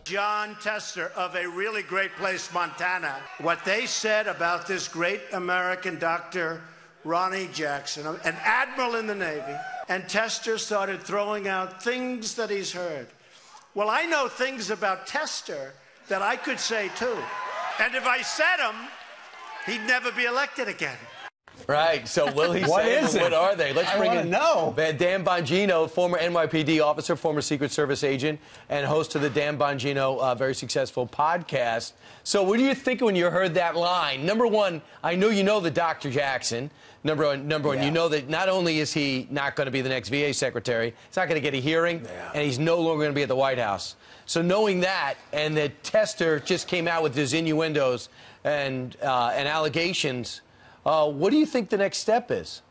John Tester of a really great place, Montana. What they said about this great American doctor, Ronnie Jackson, an admiral in the Navy, and Tester started throwing out things that he's heard. Well, I know things about Tester that I could say too. And if I said them, he'd never be elected again. Right. So will he say them? What are they? Let's bring in Dan Bongino, former NYPD officer, former Secret Service agent, and host of the Dan Bongino very successful podcast. So what do you think when you heard that line? Number one, I know you know the Dr. Jackson. Number one, you know that not only is he not going to be the next VA secretary, he's not going to get a hearing, and he's no longer going to be at the White House. So knowing that, and that Tester just came out with his innuendos and allegations, what do you think the next step is?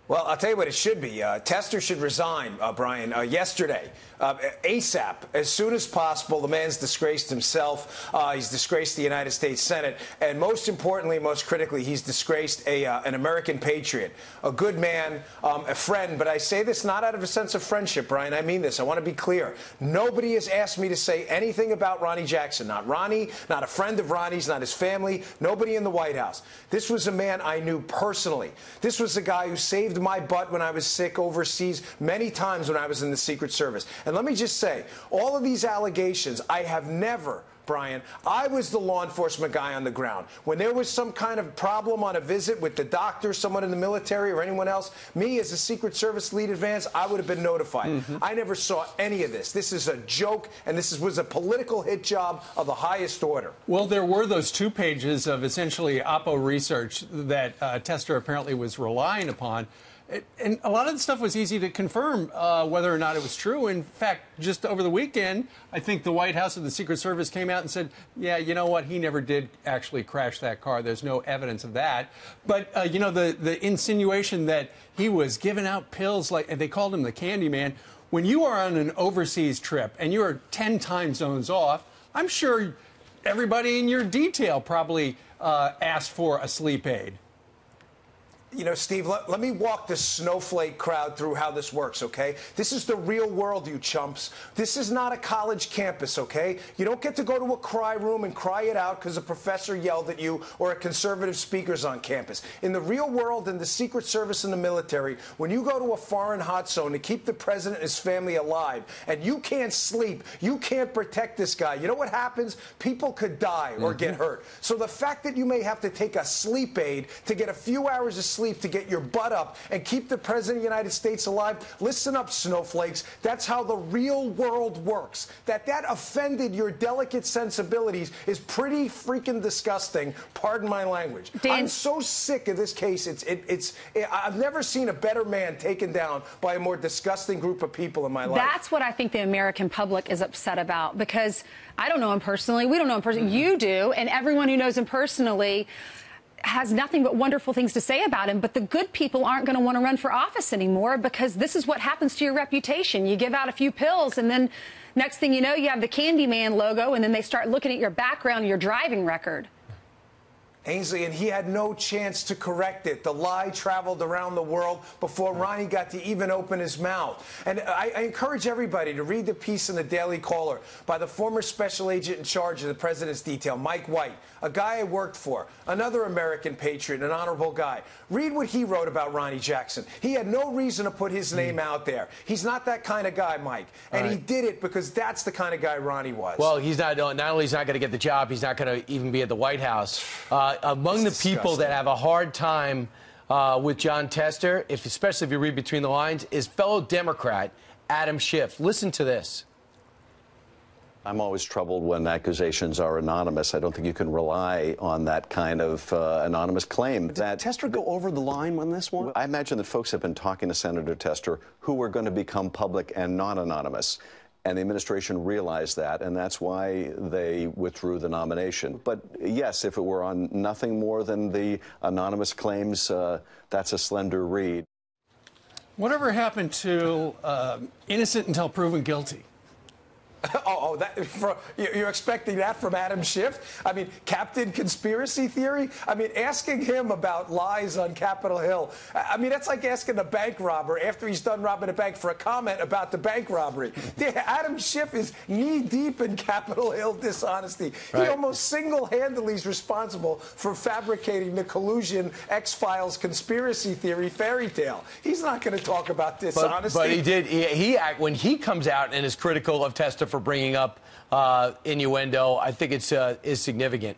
Well, I'll tell you what it should be. Tester should resign, Brian, yesterday. ASAP, as soon as possible. The man's disgraced himself. He's disgraced the United States Senate. And most importantly, most critically, he's disgraced an American patriot, a good man, a friend. But I say this not out of a sense of friendship, Brian. I mean this. I want to be clear. Nobody has asked me to say anything about Ronnie Jackson. Not Ronnie, not a friend of Ronnie's, not his family, nobody in the White House. This was a man I knew personally. This was a guy who saved my butt when I was sick overseas many times when I was in the Secret Service. And let me just say, all of these allegations, I have never, Brian, I was the law enforcement guy on the ground. When there was some kind of problem on a visit with the doctor, someone in the military, or anyone else, me as a Secret Service lead advance, I would have been notified. I never saw any of this. This is a joke, and this was a political hit job of the highest order. Well, there were those 2 pages of essentially Oppo research that Tester apparently was relying upon. And a lot of the stuff was easy to confirm whether or not it was true. In fact, just over the weekend, I think the White House and the Secret Service came out and said, yeah, you know what, he never did actually crash that car. There's no evidence of that. But, you know, the insinuation that he was giving out pills, like, and they called him the candy man. When you are on an overseas trip and you're 10 time zones off, I'm sure everybody in your detail probably asked for a sleep aid. You know, Steve, let me walk the snowflake crowd through how this works, okay? This is the real world, you chumps. This is not a college campus, okay? You don't get to go to a cry room and cry it out because a professor yelled at you or a conservative speaker's on campus. In the real world, in the Secret Service and the military, when you go to a foreign hot zone to keep the president and his family alive and you can't sleep, you can't protect this guy, you know what happens? People could die or get hurt. So the fact that you may have to take a sleep aid to get a few hours of sleep to get your butt up and keep the president of the United States alive. Listen up, snowflakes. That's how the real world works. That offended your delicate sensibilities is pretty freaking disgusting. Pardon my language. Dan, I'm so sick of this case. I've never seen a better man taken down by a more disgusting group of people in my life. That's what I think the American public is upset about, because I don't know him personally. We don't know him personally. You do, and everyone who knows him personally has nothing but wonderful things to say about him. But the good people aren't going to want to run for office anymore, because this is what happens to your reputation. You give out a few pills, and then next thing you know, you have the Candyman logo, and then they start looking at your background, your driving record. Ainsley, and he had no chance to correct it. The lie traveled around the world before Ronnie got to even open his mouth. And I encourage everybody to read the piece in the Daily Caller by the former special agent in charge of the president's detail, Mike White, a guy I worked for, another American patriot, an honorable guy. Read what he wrote about Ronnie Jackson. He had no reason to put his name out there. He's not that kind of guy, Mike. And he did it because that's the kind of guy Ronnie was. Well, he's not only he's not going to get the job, he's not going to even be at the White House. Among the people that have a hard time with John Tester, especially if you read between the lines, is fellow Democrat Adam Schiff. Listen to this. I'm always troubled when accusations are anonymous. I don't think you can rely on that kind of anonymous claim. Did Tester go over the line on this one? I imagine that folks have been talking to Senator Tester who were going to become public and not anonymous. And the administration realized that, and that's why they withdrew the nomination. But yes, if it were on nothing more than the anonymous claims, that's a slender read. Whatever happened to innocent until proven guilty? You're expecting that from Adam Schiff? I mean, Captain Conspiracy Theory? I mean, asking him about lies on Capitol Hill. I mean, that's like asking a bank robber after he's done robbing a bank for a comment about the bank robbery. Adam Schiff is knee-deep in Capitol Hill dishonesty. Right. He almost single-handedly is responsible for fabricating the collusion X-Files conspiracy theory fairy tale. He's not going to talk about dishonesty. But he did. When he comes out and is critical of Tester for bringing up innuendo, I think it's is significant.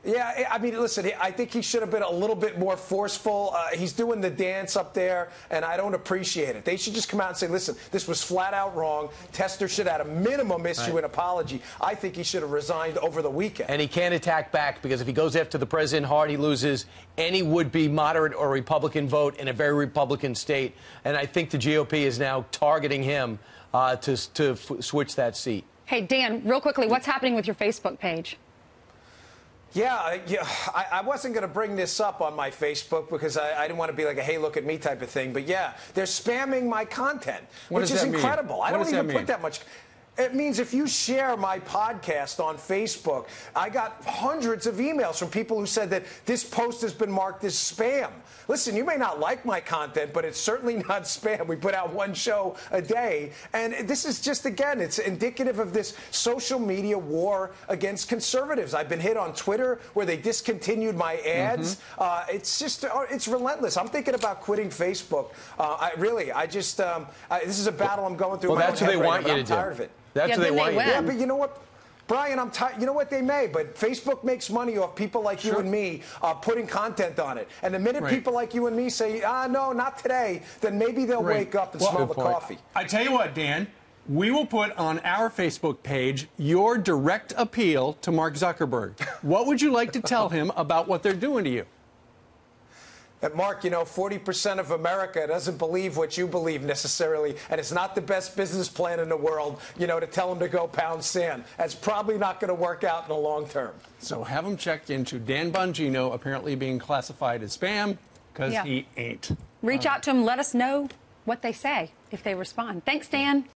Yeah, I mean, listen, I think he should have been a little bit more forceful. He's doing the dance up there, and I don't appreciate it. They should just come out and say, listen, this was flat out wrong. Tester should at a minimum issue an apology. I think he should have resigned over the weekend. And he can't attack back, because if he goes after the president hard, he loses any would-be moderate or Republican vote in a very Republican state. And I think the GOP is now targeting him to switch that seat. Hey, Dan, real quickly, what's happening with your Facebook page? Yeah, I wasn't going to bring this up on my Facebook because I didn't want to be like a hey, look at me type of thing. But yeah, they're spamming my content, which is incredible. I don't even put that much. It means if you share my podcast on Facebook, I got hundreds of emails from people who said that this post has been marked as spam. Listen, you may not like my content, but it's certainly not spam. We put out one show a day. And this is just, again, it's indicative of this social media war against conservatives. I've been hit on Twitter where they discontinued my ads. It's just, it's relentless. I'm thinking about quitting Facebook. This is a battle I'm going through. Well, that's what they want you to do. I'm tired of it. That's what they want you to do. Yeah, but you know what? Brian, I'm tired. You know what? They may, but Facebook makes money off people like you and me putting content on it. And the minute people like you and me say, no, not today, then maybe they'll wake up and smell the coffee. I tell you what, Dan, we will put on our Facebook page your direct appeal to Mark Zuckerberg. What would you like to tell him about what they're doing to you? Mark, 40% of America doesn't believe what you believe necessarily, and it's not the best business plan in the world, to tell them to go pound sand. That's probably not going to work out in the long term. So have them check into Dan Bongino apparently being classified as spam, because he ain't. Reach out to him. Let us know what they say if they respond. Thanks, Dan.